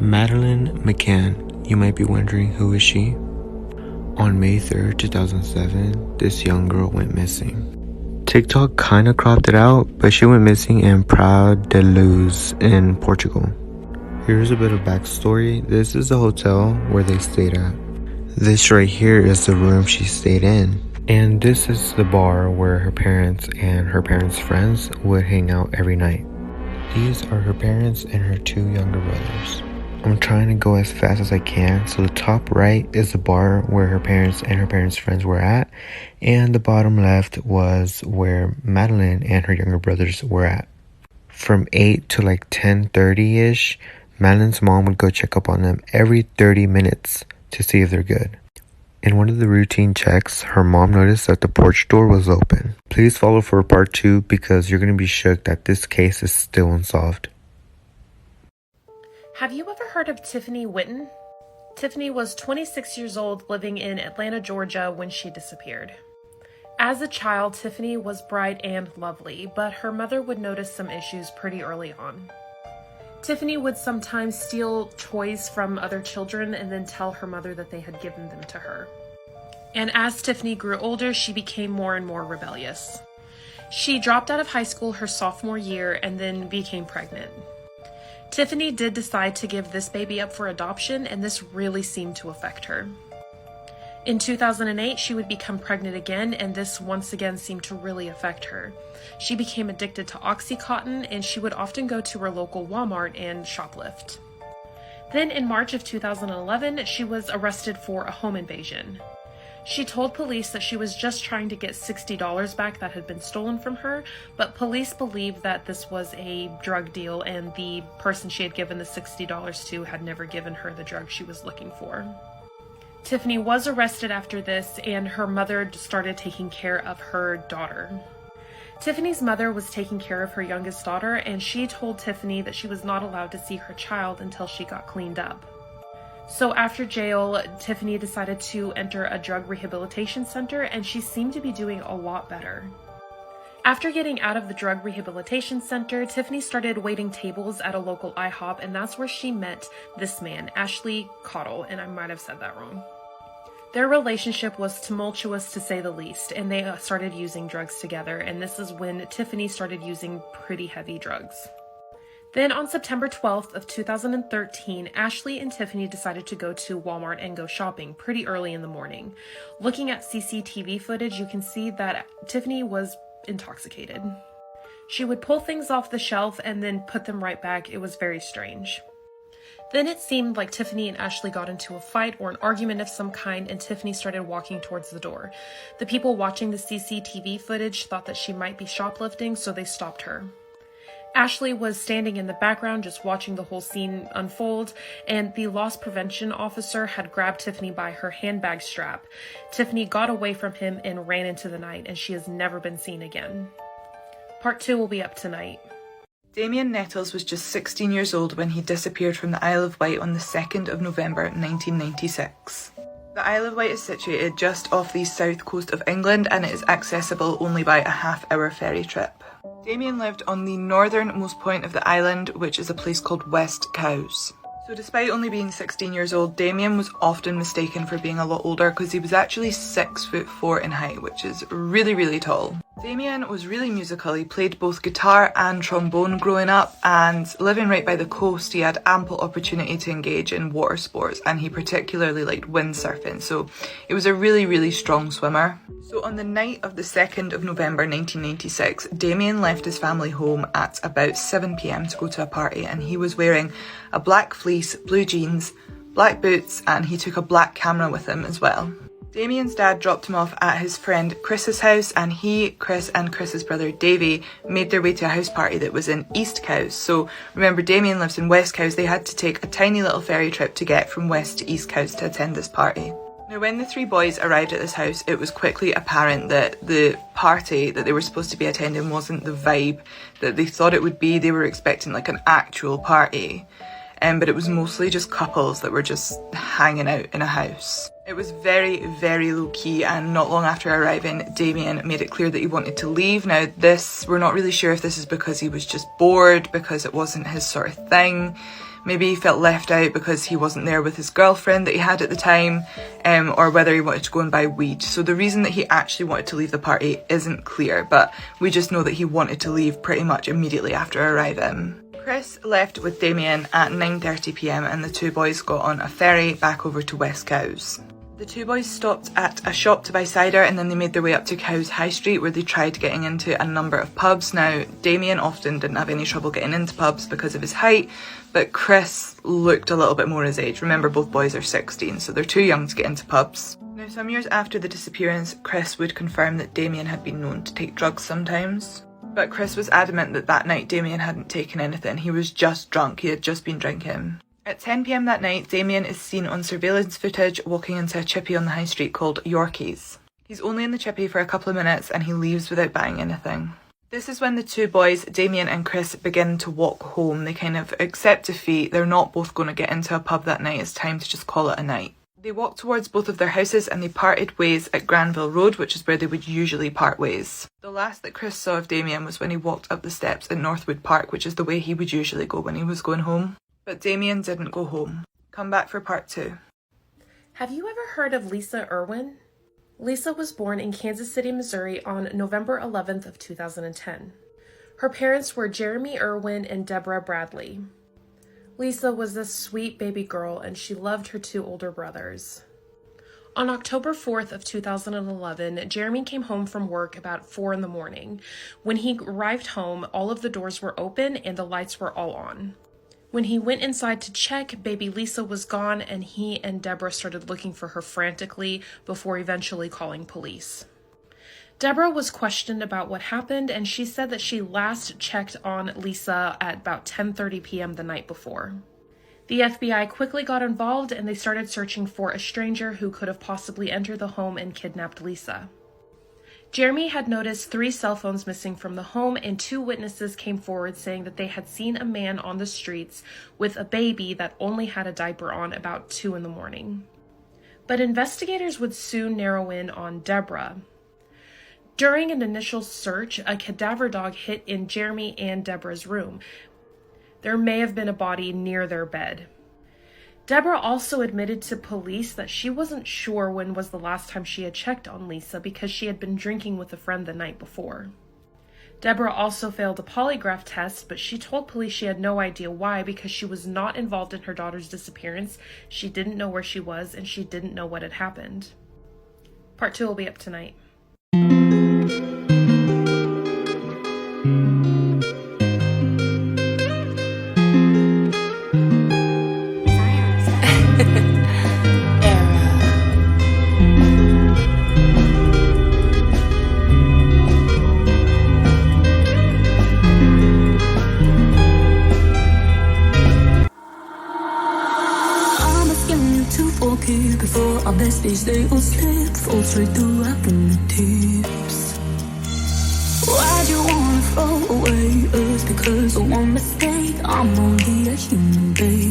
Madeleine McCann. You might be wondering, who is she? On May 3rd, 2007, this young girl went missing. TikTok kinda cropped it out, but she went missing in Praia de Luz in Portugal. Here's a bit of backstory. This is the hotel where they stayed at. This right here is the room she stayed in. And this is the bar where her parents and her parents' friends would hang out every night. These are her parents and her two younger brothers. I'm trying to go as fast as I can. So the top right is the bar where her parents and her parents' friends were at. And the bottom left was where Madeleine and her younger brothers were at. From 8 to like 10:30-ish, Madeleine's mom would go check up on them every 30 minutes to see if they're good. In one of the routine checks, her mom noticed that the porch door was open. Please follow for part 2 because you're going to be shook that this case is still unsolved. Have you ever heard of Tiffany Witten? Tiffany was 26 years old, living in Atlanta, Georgia when she disappeared. As a child, Tiffany was bright and lovely, but her mother would notice some issues pretty early on. Tiffany would sometimes steal toys from other children and then tell her mother that they had given them to her. And as Tiffany grew older, she became more and more rebellious. She dropped out of high school her sophomore year and then became pregnant. Tiffany did decide to give this baby up for adoption, and this really seemed to affect her. In 2008, she would become pregnant again, and this once again seemed to really affect her. She became addicted to Oxycontin, and she would often go to her local Walmart and shoplift. Then in March of 2011, she was arrested for a home invasion. She told police that she was just trying to get $60 back that had been stolen from her, but police believed that this was a drug deal and the person she had given the $60 to had never given her the drug she was looking for. Tiffany was arrested after this, and her mother started taking care of her daughter. Tiffany's mother was taking care of her youngest daughter, and she told Tiffany that she was not allowed to see her child until she got cleaned up. So after jail, Tiffany decided to enter a drug rehabilitation center, and she seemed to be doing a lot better. After getting out of the drug rehabilitation center, Tiffany started waiting tables at a local IHOP, and that's where she met this man, Ashley Cottle, and I might have said that wrong. Their relationship was tumultuous to say the least, and they started using drugs together, and this is when Tiffany started using pretty heavy drugs. Then on September 12th of 2013, Ashley and Tiffany decided to go to Walmart and go shopping pretty early in the morning. Looking at CCTV footage, you can see that Tiffany was intoxicated. She would pull things off the shelf and then put them right back. It was very strange. Then it seemed like Tiffany and Ashley got into a fight or an argument of some kind, and Tiffany started walking towards the door. The people watching the CCTV footage thought that she might be shoplifting, so they stopped her. Ashley was standing in the background just watching the whole scene unfold, and the loss prevention officer had grabbed Tiffany by her handbag strap. Tiffany got away from him and ran into the night, and she has never been seen again. Part 2 will be up tonight. Damien Nettles was just 16 years old when he disappeared from the Isle of Wight on the 2nd of November 1996. The Isle of Wight is situated just off the south coast of England, and it is accessible only by a half-hour ferry trip. Damien lived on the northernmost point of the island, which is a place called West Cowes. So despite only being 16 years old, Damien was often mistaken for being a lot older because he was actually 6'4" in height, which is really, really tall. Damien was really musical. He played both guitar and trombone growing up, and living right by the coast, he had ample opportunity to engage in water sports, and he particularly liked windsurfing, so he was a really, really strong swimmer. So on the night of the 2nd of November 1996, Damien left his family home at about 7 p.m. to go to a party, and he was wearing a black fleece, blue jeans, black boots, and he took a black camera with him as well. Damien's dad dropped him off at his friend Chris's house, and he, Chris, and Chris's brother Davey made their way to a house party that was in East Cowes. So remember, Damien lives in West Cowes. They had to take a tiny little ferry trip to get from West to East Cowes to attend this party. Now, when the three boys arrived at this house, it was quickly apparent that the party that they were supposed to be attending wasn't the vibe that they thought it would be. They were expecting like an actual party. But it was mostly just couples that were just hanging out in a house. It was very, very low key, and not long after arriving, Damien made it clear that he wanted to leave. Now we're not really sure if this is because he was just bored, because it wasn't his sort of thing, Maybe he felt left out because he wasn't there with his girlfriend that he had at the time, or whether he wanted to go and buy weed. So the reason that he actually wanted to leave the party isn't clear, but we just know that he wanted to leave pretty much immediately after arriving. Chris left with Damien at 9:30 p.m. and the two boys got on a ferry back over to West Cowes. The two boys stopped at a shop to buy cider and then they made their way up to Cowes High Street where they tried getting into a number of pubs. Now, Damien often didn't have any trouble getting into pubs because of his height, but Chris looked a little bit more his age. Remember, both boys are 16, so they're too young to get into pubs. Now, some years after the disappearance, Chris would confirm that Damien had been known to take drugs sometimes. But Chris was adamant that that night Damien hadn't taken anything. He was just drunk. He had just been drinking. At 10 p.m. that night, Damien is seen on surveillance footage walking into a chippy on the high street called Yorkie's. He's only in the chippy for a couple of minutes and he leaves without buying anything. This is when the two boys, Damien and Chris, begin to walk home. They kind of accept defeat. They're not both going to get into a pub that night. It's time to just call it a night. They walked towards both of their houses and they parted ways at Granville Road, which is where they would usually part ways. The last that Chris saw of Damien was when he walked up the steps in Northwood Park, which is the way he would usually go when he was going home. But Damien didn't go home. Come back for part 2. Have you ever heard of Lisa Irwin? Lisa was born in Kansas City, Missouri on November 11th of 2010. Her parents were Jeremy Irwin and Deborah Bradley. Lisa was a sweet baby girl and she loved her two older brothers. On October 4th of 2011, Jeremy came home from work about 4 in the morning. When he arrived home, all of the doors were open and the lights were all on. When he went inside to check, baby Lisa was gone and he and Deborah started looking for her frantically before eventually calling police. Deborah was questioned about what happened and she said that she last checked on Lisa at about 10:30 p.m. the night before. The FBI quickly got involved and they started searching for a stranger who could have possibly entered the home and kidnapped Lisa. Jeremy had noticed 3 cell phones missing from the home and 2 witnesses came forward saying that they had seen a man on the streets with a baby that only had a diaper on about 2 in the morning. But investigators would soon narrow in on Deborah. During an initial search, a cadaver dog hit in Jeremy and Deborah's room. There may have been a body near their bed. Deborah also admitted to police that she wasn't sure when was the last time she had checked on Lisa because she had been drinking with a friend the night before. Deborah also failed a polygraph test, but she told police she had no idea why because she was not involved in her daughter's disappearance, she didn't know where she was, and she didn't know what had happened. Part 2 will be up tonight. Before our best days they all slip, fall straight through our fingertips. Why'd you wanna throw away us because of one mistake? I'm only a human, babe.